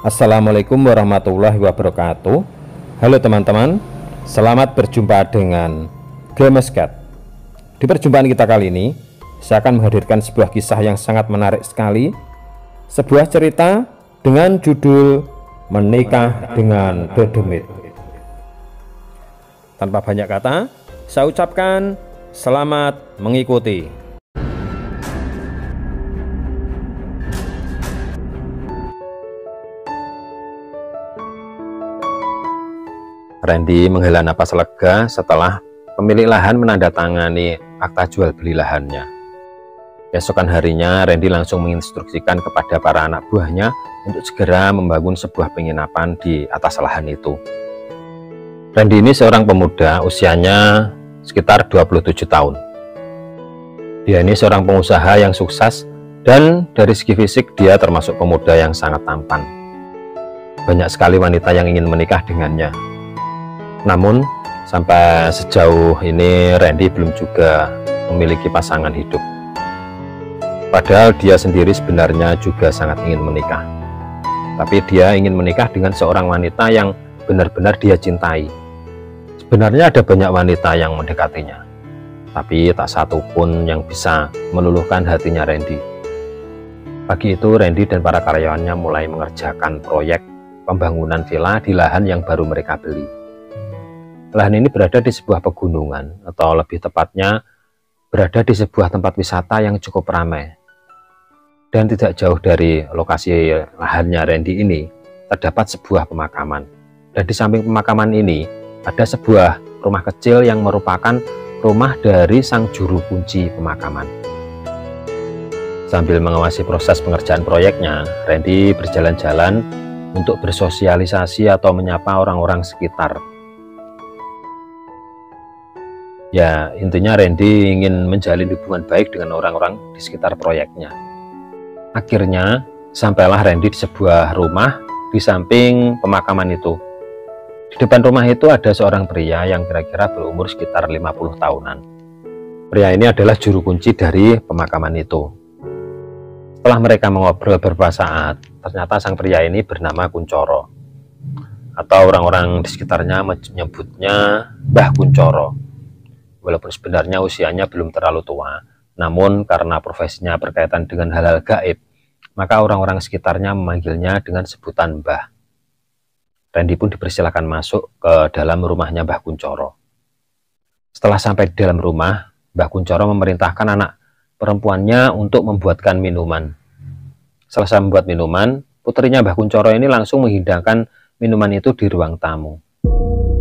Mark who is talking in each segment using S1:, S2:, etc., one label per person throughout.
S1: Assalamualaikum warahmatullahi wabarakatuh. Halo teman-teman, selamat berjumpa dengan Gamescat. Di perjumpaan kita kali ini, saya akan menghadirkan sebuah kisah yang sangat menarik sekali. Sebuah cerita dengan judul Menikah dengan Dedemit. Tanpa banyak kata, saya ucapkan selamat mengikuti. Randy menghela napas lega setelah pemilik lahan menandatangani akta jual beli lahannya. Keesokan harinya, Randy langsung menginstruksikan kepada para anak buahnya untuk segera membangun sebuah penginapan di atas lahan itu. Randy ini seorang pemuda, usianya sekitar 27 tahun. Dia ini seorang pengusaha yang sukses dan dari segi fisik dia termasuk pemuda yang sangat tampan. Banyak sekali wanita yang ingin menikah dengannya. Namun, sampai sejauh ini Randy belum juga memiliki pasangan hidup. Padahal dia sendiri sebenarnya juga sangat ingin menikah. Tapi dia ingin menikah dengan seorang wanita yang benar-benar dia cintai. Sebenarnya ada banyak wanita yang mendekatinya, tapi tak satu pun yang bisa meluluhkan hatinya Randy. Pagi itu Randy dan para karyawannya mulai mengerjakan proyek pembangunan villa di lahan yang baru mereka beli. Lahan ini berada di sebuah pegunungan, atau lebih tepatnya berada di sebuah tempat wisata yang cukup ramai. Dan tidak jauh dari lokasi lahannya Randy ini, terdapat sebuah pemakaman. Dan di samping pemakaman ini, ada sebuah rumah kecil yang merupakan rumah dari sang juru kunci pemakaman. Sambil mengawasi proses pengerjaan proyeknya, Randy berjalan-jalan untuk bersosialisasi atau menyapa orang-orang sekitar. Ya, intinya Randy ingin menjalin hubungan baik dengan orang-orang di sekitar proyeknya. Akhirnya, sampailah Randy di sebuah rumah di samping pemakaman itu. Di depan rumah itu ada seorang pria yang kira-kira berumur sekitar 50 tahunan. Pria ini adalah juru kunci dari pemakaman itu. Setelah mereka mengobrol beberapa saat, ternyata sang pria ini bernama Kuncoro. Atau orang-orang di sekitarnya menyebutnya Mbah Kuncoro. Walaupun sebenarnya usianya belum terlalu tua, namun karena profesinya berkaitan dengan hal-hal gaib, maka orang-orang sekitarnya memanggilnya dengan sebutan Mbah. Randy pun dipersilakan masuk ke dalam rumahnya Mbah Kuncoro. Setelah sampai di dalam rumah, Mbah Kuncoro memerintahkan anak perempuannya untuk membuatkan minuman. Selesai membuat minuman, putrinya Mbah Kuncoro ini langsung menghidangkan minuman itu di ruang tamu.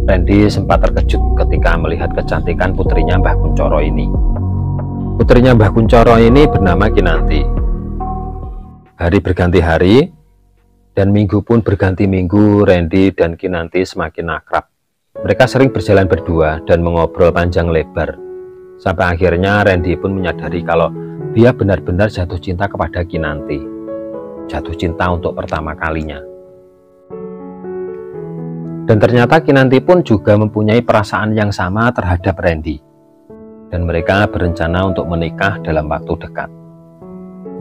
S1: Randy sempat terkejut ketika melihat kecantikan putrinya Mbah Kuncoro ini. Putrinya Mbah Kuncoro ini bernama Kinanti. Hari berganti hari, dan minggu pun berganti minggu. Randy dan Kinanti semakin akrab. Mereka sering berjalan berdua dan mengobrol panjang lebar. Sampai akhirnya Randy pun menyadari kalau dia benar-benar jatuh cinta kepada Kinanti. Jatuh cinta untuk pertama kalinya. Dan ternyata Kinanti pun juga mempunyai perasaan yang sama terhadap Randy. Dan mereka berencana untuk menikah dalam waktu dekat.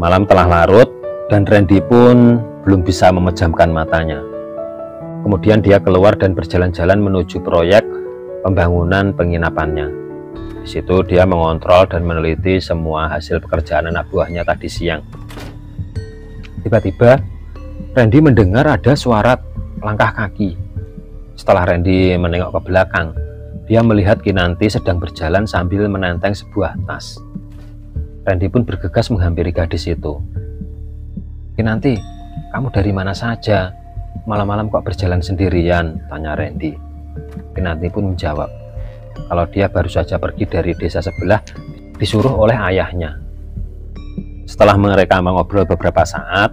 S1: Malam telah larut dan Randy pun belum bisa memejamkan matanya. Kemudian dia keluar dan berjalan-jalan menuju proyek pembangunan penginapannya. Di situ dia mengontrol dan meneliti semua hasil pekerjaan anak buahnya tadi siang. Tiba-tiba Randy mendengar ada suara langkah kaki. Setelah Randy menengok ke belakang, dia melihat Kinanti sedang berjalan sambil menenteng sebuah tas. Randy pun bergegas menghampiri gadis itu. "Kinanti, kamu dari mana saja? Malam-malam kok berjalan sendirian?" tanya Randy. Kinanti pun menjawab kalau dia baru saja pergi dari desa sebelah disuruh oleh ayahnya. Setelah mereka mengobrol beberapa saat,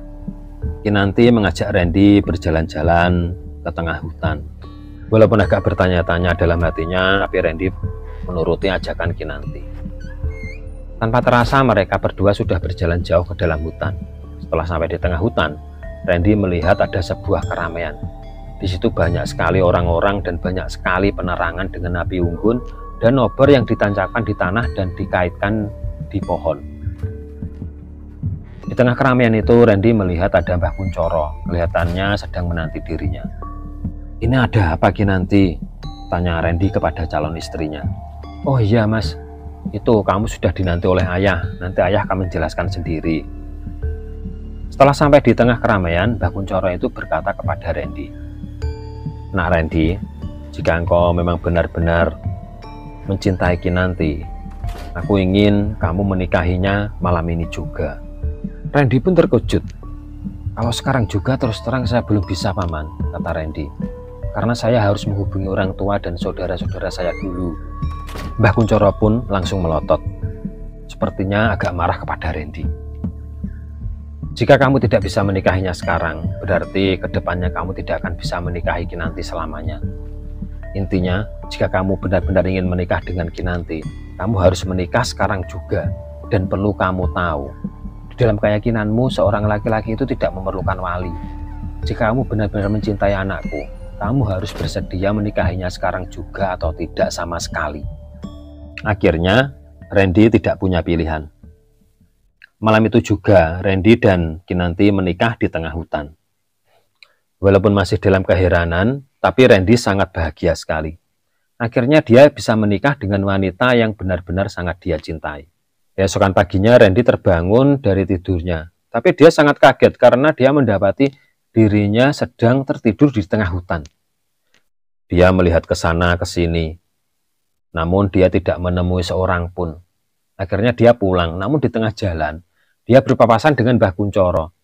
S1: Kinanti mengajak Randy berjalan-jalan ke tengah hutan. Walaupun agak bertanya-tanya dalam hatinya, tapi Randy menuruti ajakan Kinanti. Tanpa terasa mereka berdua sudah berjalan jauh ke dalam hutan. Setelah sampai di tengah hutan, Randy melihat ada sebuah keramaian. Di situ banyak sekali orang-orang dan banyak sekali penerangan dengan api unggun dan obor yang ditancapkan di tanah dan dikaitkan di pohon. Di tengah keramaian itu Randy melihat ada Mbah Kuncoro, kelihatannya sedang menanti dirinya. "Ini ada apa Kinanti?" tanya Randy kepada calon istrinya. "Oh iya mas, itu kamu sudah dinanti oleh ayah, nanti ayah akan menjelaskan sendiri." Setelah sampai di tengah keramaian, Mbah Kuncoro itu berkata kepada Randy, "Nak Randy, jika engkau memang benar-benar mencintai Kinanti, aku ingin kamu menikahinya malam ini juga." Randy pun terkejut. "Kalau sekarang juga terus terang saya belum bisa paman," kata Randy, "karena saya harus menghubungi orang tua dan saudara-saudara saya dulu." Mbah Kuncoro pun langsung melotot, sepertinya agak marah kepada Randy. "Jika kamu tidak bisa menikahinya sekarang, berarti kedepannya kamu tidak akan bisa menikahi Kinanti selamanya. Intinya, jika kamu benar-benar ingin menikah dengan Kinanti, kamu harus menikah sekarang juga. Dan perlu kamu tahu, di dalam keyakinanmu seorang laki-laki itu tidak memerlukan wali. Jika kamu benar-benar mencintai anakku, kamu harus bersedia menikahinya sekarang juga atau tidak sama sekali." Akhirnya, Randy tidak punya pilihan. Malam itu juga, Randy dan Kinanti menikah di tengah hutan. Walaupun masih dalam keheranan, tapi Randy sangat bahagia sekali. Akhirnya dia bisa menikah dengan wanita yang benar-benar sangat dia cintai. Keesokan paginya Randy terbangun dari tidurnya, tapi dia sangat kaget karena dia mendapati dirinya sedang tertidur di tengah hutan. Dia melihat ke sana ke sini, namun dia tidak menemui seorang pun. Akhirnya dia pulang, namun di tengah jalan dia berpapasan dengan Mbah Kuncoro.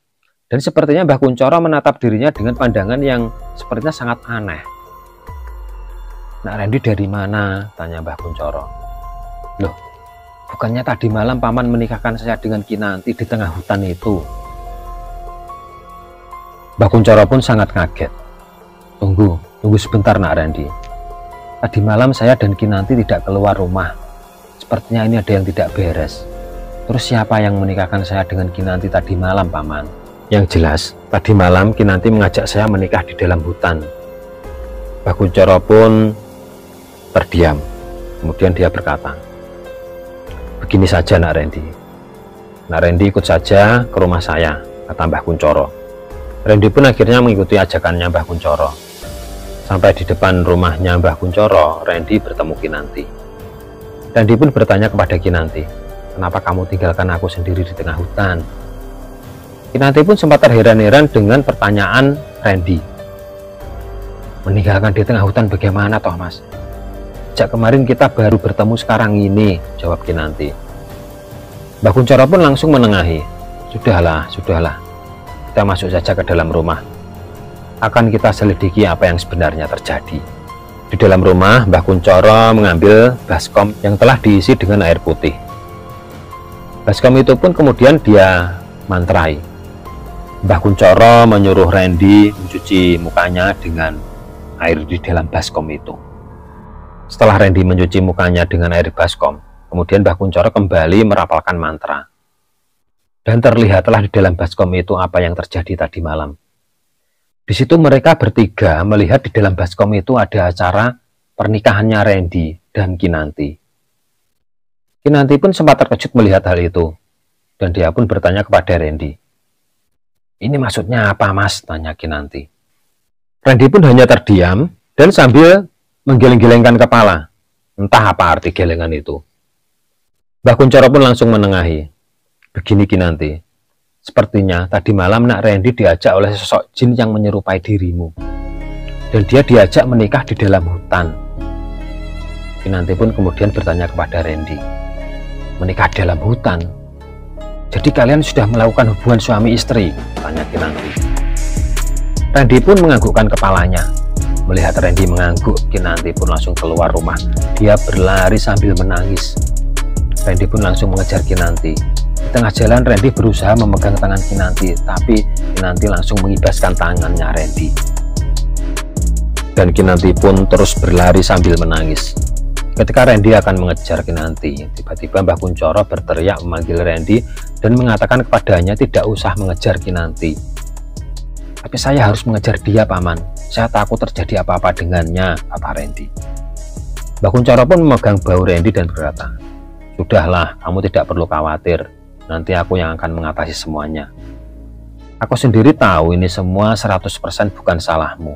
S1: Dan sepertinya Mbah Kuncoro menatap dirinya dengan pandangan yang sepertinya sangat aneh. "Nak Randy dari mana?" tanya Mbah Kuncoro. "Loh, bukannya tadi malam paman menikahkan saya dengan Kinanti di tengah hutan itu?" Mbah Kuncoro pun sangat kaget. Tunggu sebentar Nak Randy. Tadi malam saya dan Kinanti tidak keluar rumah. Sepertinya ini ada yang tidak beres. Terus siapa yang menikahkan saya dengan Kinanti tadi malam paman?" "Yang jelas, tadi malam Kinanti mengajak saya menikah di dalam hutan." Mbah Kuncoro pun terdiam. Kemudian dia berkata, "Begini saja Nak Randy. Nak Randy ikut saja ke rumah saya," kata Mbah Kuncoro. Randy pun akhirnya mengikuti ajakannya Mbah Kuncoro. Sampai di depan rumahnya Mbah Kuncoro, Randy bertemu Kinanti. Randy pun bertanya kepada Kinanti, "Kenapa kamu tinggalkan aku sendiri di tengah hutan?" Kinanti pun sempat terheran-heran dengan pertanyaan Randy. "Meninggalkan di tengah hutan bagaimana toh mas? Sejak kemarin kita baru bertemu sekarang ini," jawab Kinanti. Mbah Kuncoro pun langsung menengahi. Sudahlah. Kita masuk saja ke dalam rumah. Akan kita selidiki apa yang sebenarnya terjadi." Di dalam rumah, Mbah Kuncoro mengambil baskom yang telah diisi dengan air putih. Baskom itu pun kemudian dia mantrai. Mbah Kuncoro menyuruh Randy mencuci mukanya dengan air di dalam baskom itu. Setelah Randy mencuci mukanya dengan air baskom, kemudian Mbah Kuncoro kembali merapalkan mantra. Dan terlihatlah di dalam baskom itu apa yang terjadi tadi malam. Di situ mereka bertiga melihat di dalam baskom itu ada acara pernikahannya Randy dan Kinanti. Kinanti pun sempat terkejut melihat hal itu, dan dia pun bertanya kepada Randy. "Ini maksudnya apa mas?" tanya Kinanti. Randy pun hanya terdiam dan sambil menggeleng-gelengkan kepala. Entah apa arti gelengan itu. Mbah Kuncoro pun langsung menengahi. "Begini Kinanti, sepertinya tadi malam Nak Randy diajak oleh sosok jin yang menyerupai dirimu. Dan dia diajak menikah di dalam hutan." Kinanti pun kemudian bertanya kepada Randy, "Menikah di dalam hutan? Jadi kalian sudah melakukan hubungan suami istri?" tanya Kinanti. Randy pun menganggukkan kepalanya. Melihat Randy mengangguk, Kinanti pun langsung keluar rumah. Dia berlari sambil menangis. Randy pun langsung mengejar Kinanti. Di tengah jalan Randy berusaha memegang tangan Kinanti, tapi Kinanti langsung mengibaskan tangannya Randy. Dan Kinanti pun terus berlari sambil menangis. Ketika Randy akan mengejar Kinanti, tiba-tiba Mbah Kuncoro berteriak memanggil Randy dan mengatakan kepadanya tidak usah mengejar Kinanti. "Tapi saya harus mengejar dia paman, saya takut terjadi apa-apa dengannya," kata Randy. Mbah Kuncoro pun memegang bahu Randy dan berkata, "Sudahlah, kamu tidak perlu khawatir. nanti aku yang akan mengatasi semuanya. Aku sendiri tahu ini semua 100% bukan salahmu.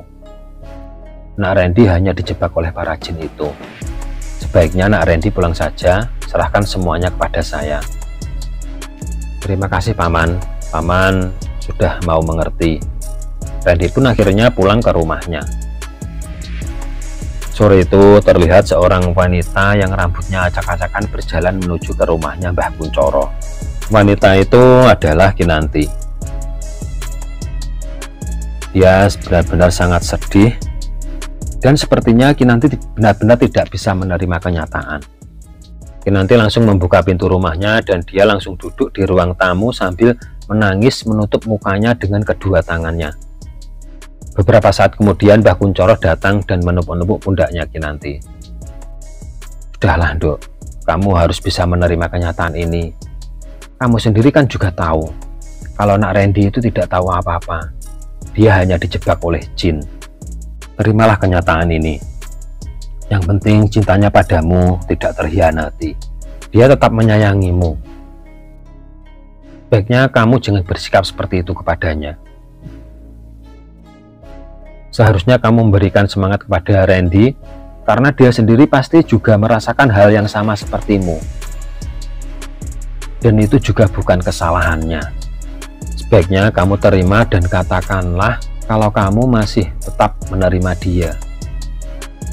S1: Nak Randy hanya dijebak oleh para jin itu. Sebaiknya Nak Randy pulang saja, serahkan semuanya kepada saya. Terima kasih Paman, Paman sudah mau mengerti. Randy pun akhirnya pulang ke rumahnya. Sore itu terlihat seorang wanita yang rambutnya acak-acakan berjalan menuju ke rumahnya Mbah Kuncoro. Wanita itu adalah Kinanti. Dia benar-benar sangat sedih dan sepertinya Kinanti benar-benar tidak bisa menerima kenyataan. Kinanti langsung membuka pintu rumahnya dan dia langsung duduk di ruang tamu sambil menangis menutup mukanya dengan kedua tangannya. Beberapa saat kemudian Mbah Kuncoro datang dan menepuk-nepuk pundaknya Kinanti. Sudahlah Nduk, kamu harus bisa menerima kenyataan ini. Kamu sendiri kan juga tahu kalau Nak Randy itu tidak tahu apa-apa. Dia hanya dijebak oleh jin. Terimalah kenyataan ini. Yang penting cintanya padamu tidak terhianati. Dia tetap menyayangimu. Baiknya kamu jangan bersikap seperti itu kepadanya. Seharusnya kamu memberikan semangat kepada Randy karena dia sendiri pasti juga merasakan hal yang sama sepertimu. Dan itu juga bukan kesalahannya. Sebaiknya kamu terima dan katakanlah kalau kamu masih tetap menerima dia.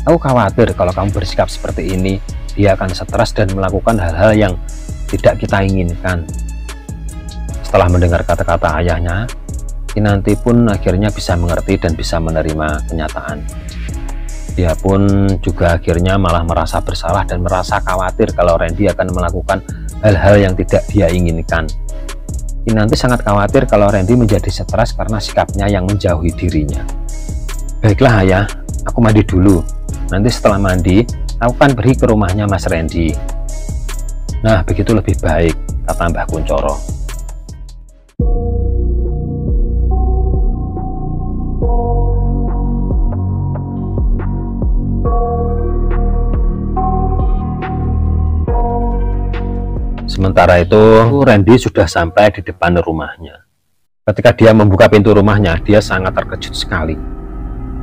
S1: Aku khawatir kalau kamu bersikap seperti ini, dia akan stres dan melakukan hal-hal yang tidak kita inginkan. Setelah mendengar kata-kata ayahnya, Kinanti pun akhirnya bisa mengerti dan bisa menerima kenyataan. Dia pun juga akhirnya malah merasa bersalah dan merasa khawatir kalau Randy akan melakukan hal-hal yang tidak dia inginkan. Kinanti sangat khawatir kalau Randy menjadi stres karena sikapnya yang menjauhi dirinya. Baiklah ayah, aku mandi dulu. Nanti setelah mandi, aku akan pergi ke rumahnya Mas Randy. Nah, begitu lebih baik, kata Mbah Kuncoro. Sementara itu, Randy sudah sampai di depan rumahnya. Ketika dia membuka pintu rumahnya, dia sangat terkejut sekali.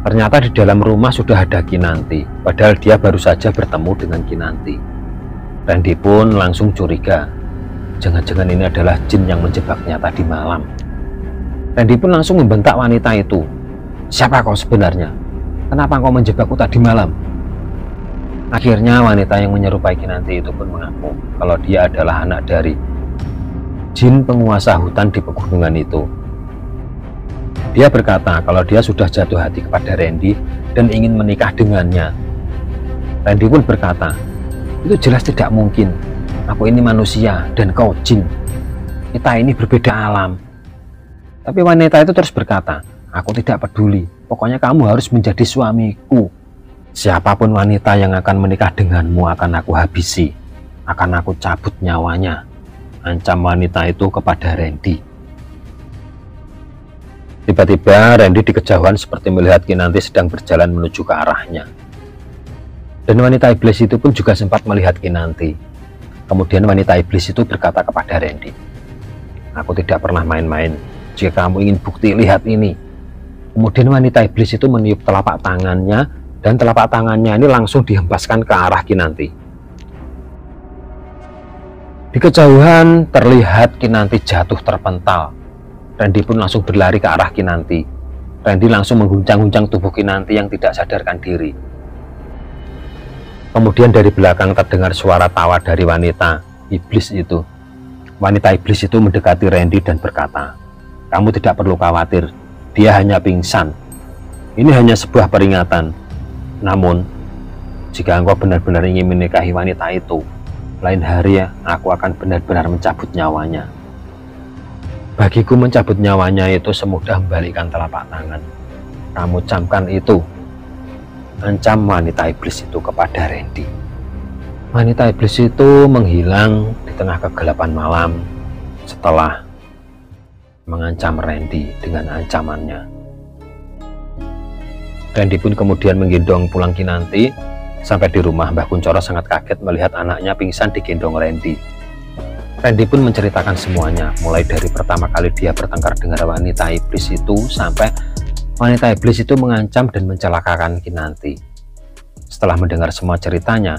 S1: Ternyata di dalam rumah sudah ada Kinanti, padahal dia baru saja bertemu dengan Kinanti. Randy pun langsung curiga. Jangan-jangan ini adalah jin yang menjebaknya tadi malam. Randy pun langsung membentak wanita itu. Siapa kau sebenarnya? Kenapa kau menjebakku tadi malam? Akhirnya wanita yang menyerupai Kinanti itu pun mengaku kalau dia adalah anak dari jin penguasa hutan di pegunungan itu. Dia berkata kalau dia sudah jatuh hati kepada Randy dan ingin menikah dengannya. Randy pun berkata, itu jelas tidak mungkin. Aku ini manusia dan kau jin. Kita ini berbeda alam. Tapi wanita itu terus berkata, aku tidak peduli. Pokoknya kamu harus menjadi suamiku. Siapapun wanita yang akan menikah denganmu akan aku habisi. Akan aku cabut nyawanya. Ancam wanita itu kepada Randy. Tiba-tiba Randy di kejauhan seperti melihat Kinanti sedang berjalan menuju ke arahnya. Dan wanita iblis itu pun juga sempat melihat Kinanti. Kemudian wanita iblis itu berkata kepada Randy, aku tidak pernah main-main. Jika kamu ingin bukti, lihat ini. Kemudian wanita iblis itu meniup telapak tangannya, dan telapak tangannya ini langsung dihempaskan ke arah Kinanti. Di kejauhan terlihat Kinanti jatuh terpental. Randy pun langsung berlari ke arah Kinanti. Randy langsung mengguncang-guncang tubuh Kinanti yang tidak sadarkan diri. Kemudian dari belakang terdengar suara tawa dari wanita iblis itu. Wanita iblis itu mendekati Randy dan berkata, kamu tidak perlu khawatir, dia hanya pingsan. Ini hanya sebuah peringatan. Namun, jika engkau benar-benar ingin menikahi wanita itu, lain hari aku akan benar-benar mencabut nyawanya. Bagiku mencabut nyawanya itu semudah membalikkan telapak tangan. Kamu camkan itu. Ancam wanita iblis itu kepada Randy. Wanita iblis itu menghilang di tengah kegelapan malam setelah mengancam Randy dengan ancamannya. Randy pun kemudian menggendong pulang Kinanti. Sampai di rumah, Mbah Kuncoro sangat kaget melihat anaknya pingsan digendong Randy. Randy pun menceritakan semuanya, mulai dari pertama kali dia bertengkar dengan wanita iblis itu sampai wanita iblis itu mengancam dan mencelakakan Kinanti. Setelah mendengar semua ceritanya,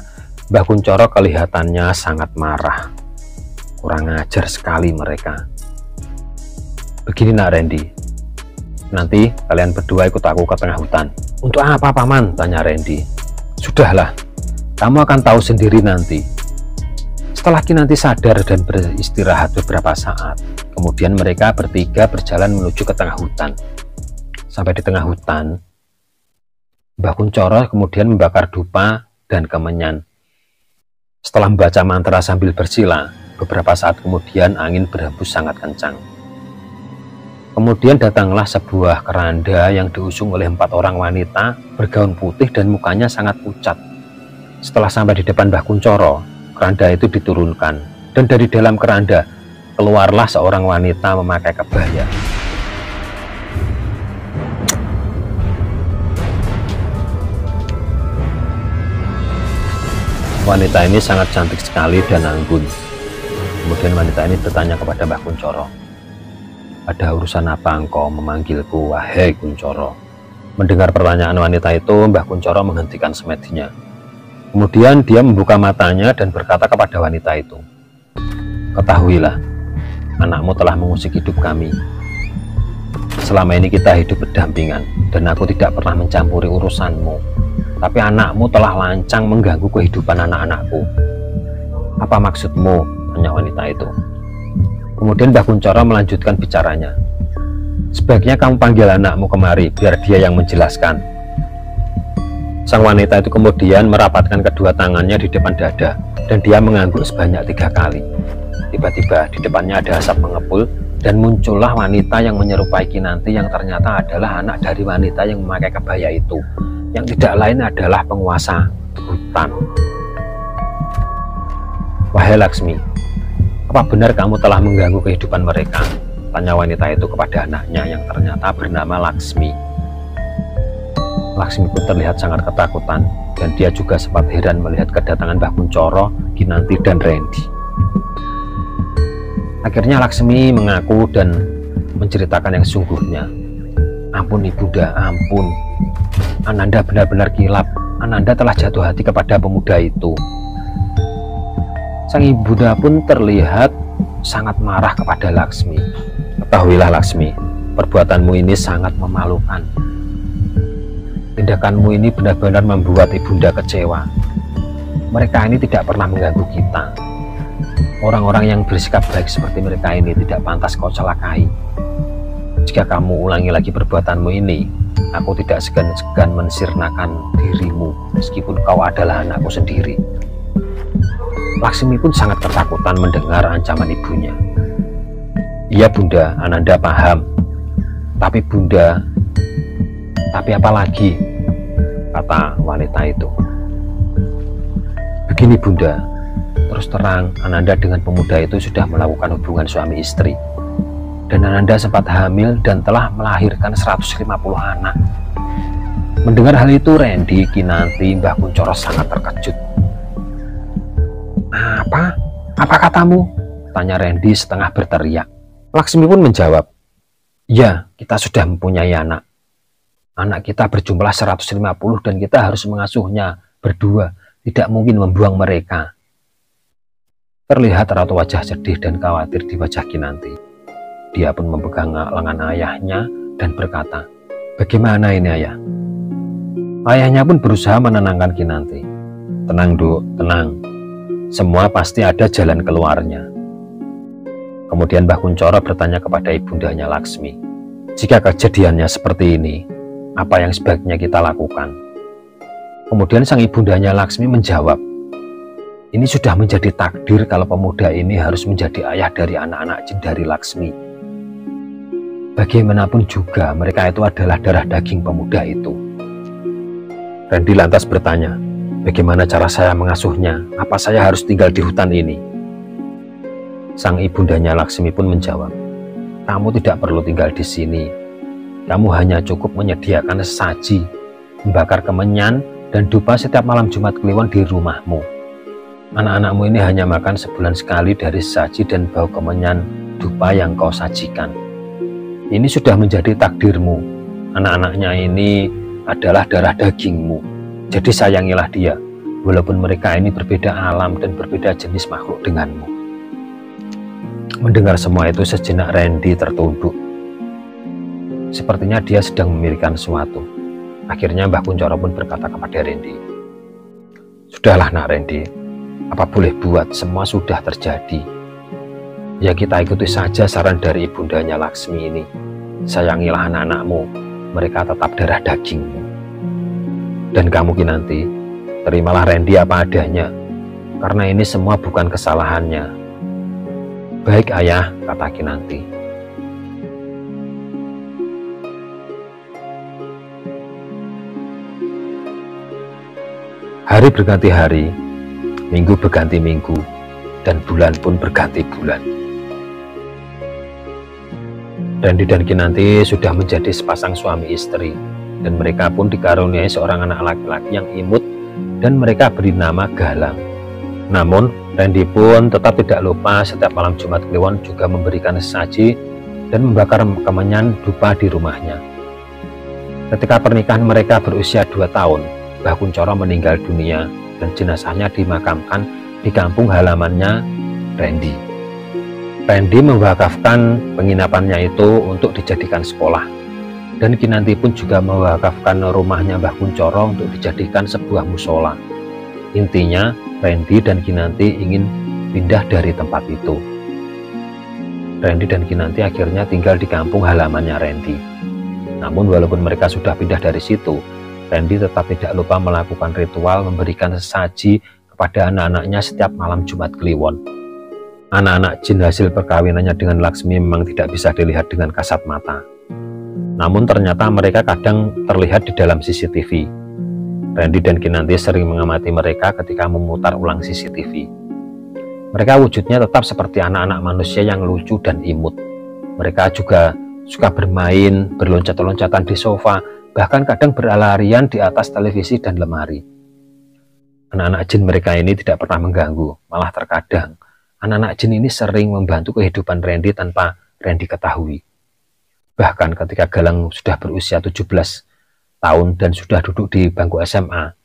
S1: Mbah Kunchoro kelihatannya sangat marah. Kurang ajar sekali mereka. Begini nak Randy, nanti kalian berdua ikut aku ke tengah hutan. Untuk apa paman? Tanya Randy. Sudahlah, kamu akan tahu sendiri nanti. Setelah Kinanti sadar dan beristirahat beberapa saat, kemudian mereka bertiga berjalan menuju ke tengah hutan. Sampai di tengah hutan, Mbah Kunchoro kemudian membakar dupa dan kemenyan. Setelah membaca mantra sambil bersila, beberapa saat kemudian angin berhembus sangat kencang. Kemudian datanglah sebuah keranda yang diusung oleh 4 orang wanita bergaun putih dan mukanya sangat pucat. Setelah sampai di depan Mbah Kunchoro, keranda itu diturunkan, dan dari dalam keranda keluarlah seorang wanita memakai kebaya. Wanita ini sangat cantik sekali dan anggun. Kemudian wanita ini bertanya kepada Mbah Kunchoro, "Ada urusan apa engkau memanggilku, wahai Kunchoro?" Mendengar pertanyaan wanita itu, Mbah Kunchoro menghentikan semedinya. Kemudian dia membuka matanya dan berkata kepada wanita itu, "Ketahuilah, anakmu telah mengusik hidup kami. Selama ini kita hidup berdampingan dan aku tidak pernah mencampuri urusanmu. Tapi anakmu telah lancang mengganggu kehidupan anak-anakku. Apa maksudmu?" tanya wanita itu. Kemudian Mbah Kunchoro melanjutkan bicaranya. "Sebaiknya kamu panggil anakmu kemari biar dia yang menjelaskan." Sang wanita itu kemudian merapatkan kedua tangannya di depan dada dan dia mengangguk sebanyak 3 kali. Tiba-tiba di depannya ada asap mengepul dan muncullah wanita yang menyerupai Kinanti yang ternyata adalah anak dari wanita yang memakai kebaya itu, yang tidak lain adalah penguasa hutan. "Wahai Laksmi, apa benar kamu telah mengganggu kehidupan mereka?" tanya wanita itu kepada anaknya yang ternyata bernama Laksmi. Laksmi pun terlihat sangat ketakutan dan dia juga sempat heran melihat kedatangan Mbah Kunchoro, Kinanti dan Randy. Akhirnya Laksmi mengaku dan menceritakan yang sungguhnya. "Ampun ibunda, ampun. Ananda benar-benar kilap. Ananda telah jatuh hati kepada pemuda itu." Sang ibunda pun terlihat sangat marah kepada Laksmi. "Ketahuilah Laksmi, perbuatanmu ini sangat memalukan. Tindakanmu ini benar-benar membuat ibunda kecewa. Mereka ini tidak pernah mengganggu kita. Orang-orang yang bersikap baik seperti mereka ini tidak pantas kau celakai. Jika kamu ulangi lagi perbuatanmu ini, aku tidak segan-segan mensirnakan dirimu meskipun kau adalah anakku sendiri." Laksmi pun sangat ketakutan mendengar ancaman ibunya. "Iya bunda, Ananda paham. Tapi bunda, tapi apa lagi?" kata wanita itu. "Begini bunda, terus terang Ananda dengan pemuda itu sudah melakukan hubungan suami istri. Dan Ananda sempat hamil dan telah melahirkan 150 anak. Mendengar hal itu Randy, Kinanti, Mbah Kunchoro sangat terkejut. Apa katamu?" tanya Randy setengah berteriak. Laksmi pun menjawab, "Ya, kita sudah mempunyai anak. Anak kita berjumlah 150 dan kita harus mengasuhnya berdua, tidak mungkin membuang mereka." Terlihat raut wajah sedih dan khawatir di wajah Kinanti. Dia pun memegang lengan ayahnya dan berkata, "Bagaimana ini ayah?" Ayahnya pun berusaha menenangkan Kinanti. "Tenang Duk, tenang. Semua pasti ada jalan keluarnya." Kemudian Mbah Kunchoro bertanya kepada ibundanya Laksmi, "Jika kejadiannya seperti ini, apa yang sebaiknya kita lakukan?" Kemudian sang ibundanya Laksmi menjawab, "Ini sudah menjadi takdir kalau pemuda ini harus menjadi ayah dari anak-anak jin dari Laksmi. Bagaimanapun juga mereka itu adalah darah daging pemuda itu." Randy lantas bertanya, "Bagaimana cara saya mengasuhnya? Apa saya harus tinggal di hutan ini?" Sang ibundanya Laksmi pun menjawab, "Kamu tidak perlu tinggal di sini. Kamu hanya cukup menyediakan sesaji, membakar kemenyan dan dupa setiap malam Jumat Kliwon di rumahmu. Anak-anakmu ini hanya makan sebulan sekali dari sesaji dan bau kemenyan dupa yang kau sajikan. Ini sudah menjadi takdirmu. Anak-anaknya ini adalah darah dagingmu. Jadi sayangilah dia, walaupun mereka ini berbeda alam dan berbeda jenis makhluk denganmu. Mendengar semua itu sejenak Randy tertunduk. Sepertinya dia sedang memikirkan sesuatu. Akhirnya Mbah Kunchoro pun berkata kepada Randy, "Sudahlah nak Randy, apa boleh buat, semua sudah terjadi. Ya kita ikuti saja saran dari ibundanya Laksmi ini. Sayangilah anak-anakmu, mereka tetap darah dagingmu. Dan kamu Kinanti, terimalah Randy apa adanya, karena ini semua bukan kesalahannya." "Baik ayah," kata Kinanti. Hari berganti hari, minggu berganti minggu, dan bulan pun berganti bulan. Randy dan Kinanti sudah menjadi sepasang suami istri, dan mereka pun dikaruniai seorang anak laki-laki yang imut, dan mereka beri nama Galang. Namun, Randy pun tetap tidak lupa setiap malam Jumat Kliwon juga memberikan sesaji dan membakar kemenyan dupa di rumahnya. Ketika pernikahan mereka berusia 2 tahun, Mbah Kunchoro meninggal dunia dan jenazahnya dimakamkan di kampung halamannya Randy. Randy mewakafkan penginapannya itu untuk dijadikan sekolah, dan Kinanti pun juga mewakafkan rumahnya Mbah Kunchoro untuk dijadikan sebuah musola. Intinya, Randy dan Kinanti ingin pindah dari tempat itu. Randy dan Kinanti akhirnya tinggal di kampung halamannya Randy. Namun walaupun mereka sudah pindah dari situ, Randy tetap tidak lupa melakukan ritual memberikan sesaji kepada anak-anaknya setiap malam Jumat Kliwon. Anak-anak jin hasil perkawinannya dengan Laksmi memang tidak bisa dilihat dengan kasat mata. Namun ternyata mereka kadang terlihat di dalam CCTV. Randy dan Kinanti sering mengamati mereka ketika memutar ulang CCTV. Mereka wujudnya tetap seperti anak-anak manusia yang lucu dan imut. Mereka juga suka bermain, berloncat-loncatan di sofa, bahkan kadang berlarian di atas televisi dan lemari. Anak-anak jin mereka ini tidak pernah mengganggu, malah terkadang anak-anak jin ini sering membantu kehidupan Randy tanpa Randy ketahui. Bahkan ketika Galang sudah berusia 17 tahun dan sudah duduk di bangku SMA,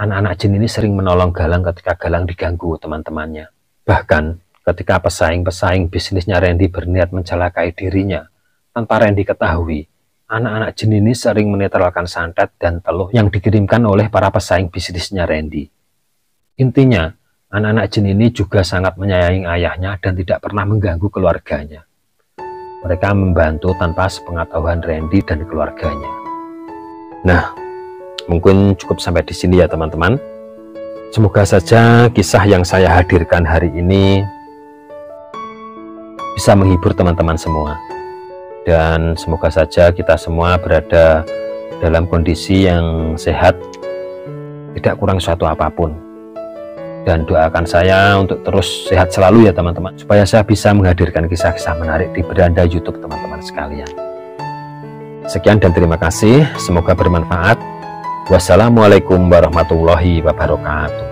S1: anak-anak jin ini sering menolong Galang ketika Galang diganggu teman-temannya. Bahkan ketika pesaing-pesaing bisnisnya Randy berniat mencelakai dirinya tanpa Randy ketahui, anak-anak jin ini sering menetralkan santet dan teluh yang dikirimkan oleh para pesaing bisnisnya Randy. Intinya, anak-anak jin ini juga sangat menyayangi ayahnya dan tidak pernah mengganggu keluarganya. Mereka membantu tanpa sepengetahuan Randy dan keluarganya. Nah, mungkin cukup sampai di sini ya teman-teman. Semoga saja kisah yang saya hadirkan hari ini bisa menghibur teman-teman semua. Dan semoga saja kita semua berada dalam kondisi yang sehat, tidak kurang suatu apapun. Dan doakan saya untuk terus sehat selalu ya teman-teman, supaya saya bisa menghadirkan kisah-kisah menarik di beranda YouTube teman-teman sekalian. Sekian dan terima kasih, semoga bermanfaat. Wassalamualaikum warahmatullahi wabarakatuh.